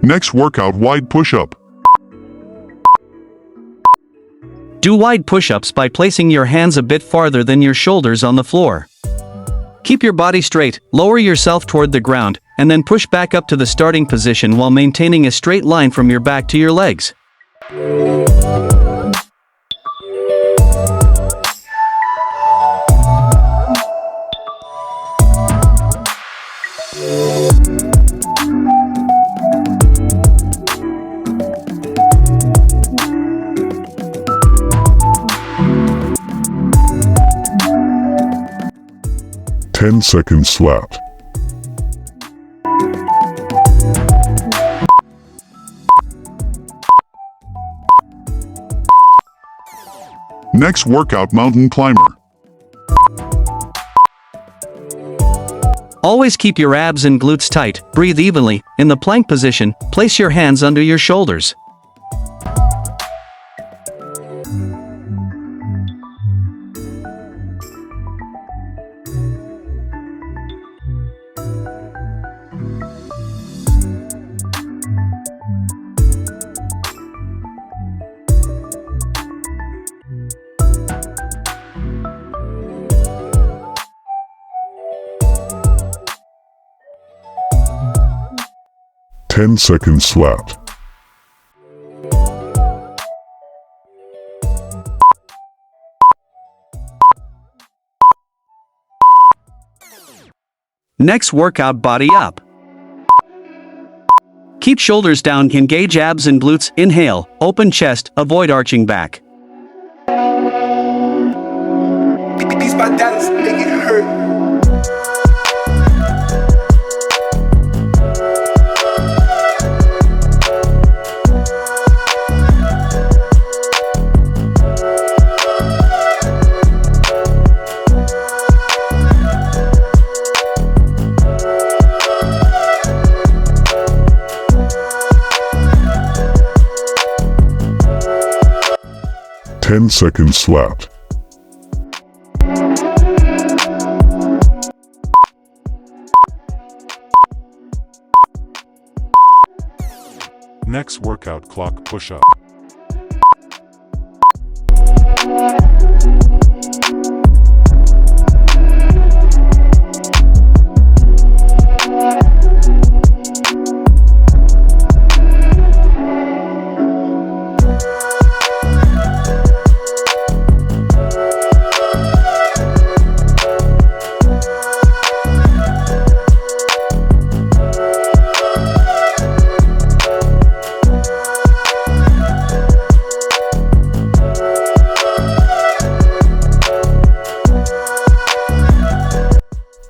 Next workout, wide push-up. Do wide push-ups by placing your hands a bit farther than your shoulders on the floor. Keep your body straight, lower yourself toward the ground, and then push back up to the starting position while maintaining a straight line from your back to your legs. Ten-second slap. Next workout, mountain climber. Always keep your abs and glutes tight, breathe evenly. In the plank position, place your hands under your shoulders. Ten-second slap. Next workout, body up. Keep shoulders down, engage abs and glutes. Inhale, open chest, avoid arching back. These my dads make it hurt. 10-second slap. Next workout, clock push-up.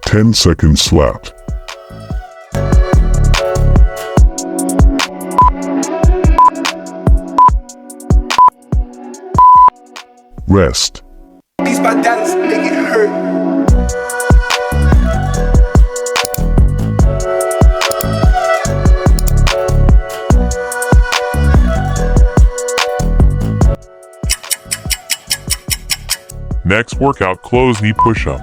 Ten-second slap. Rest. These my dads make it hurt. Next workout, close knee push-up.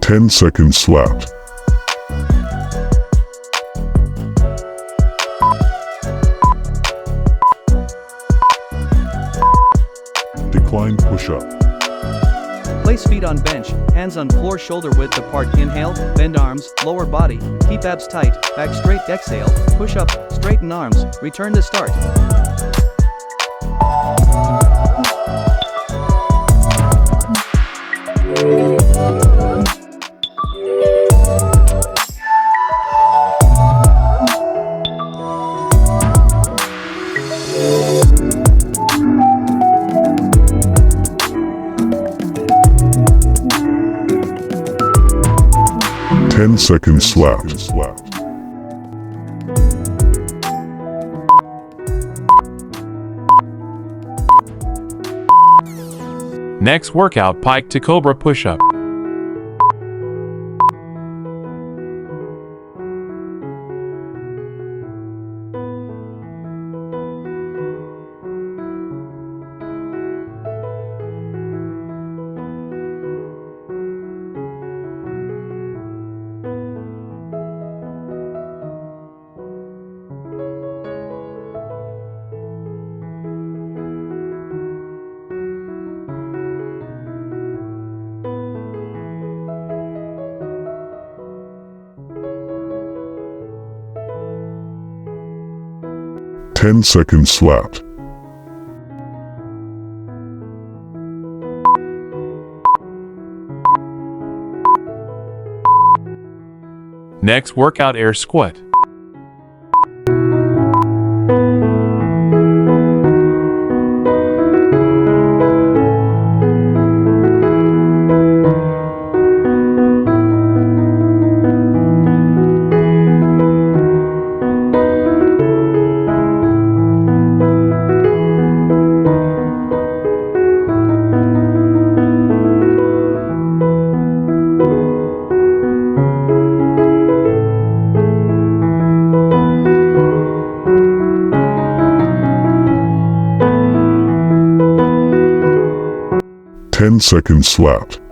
Ten-second slap. Decline push-up. Place feet on bench, hands on floor, shoulder width apart. Inhale, bend arms, lower body, keep abs tight, back straight. Exhale, push up, straighten arms, return to start. 10-second slap. Next workout, pike to cobra push-up. Ten-second slap. Next workout, air squat. Ten-second slap.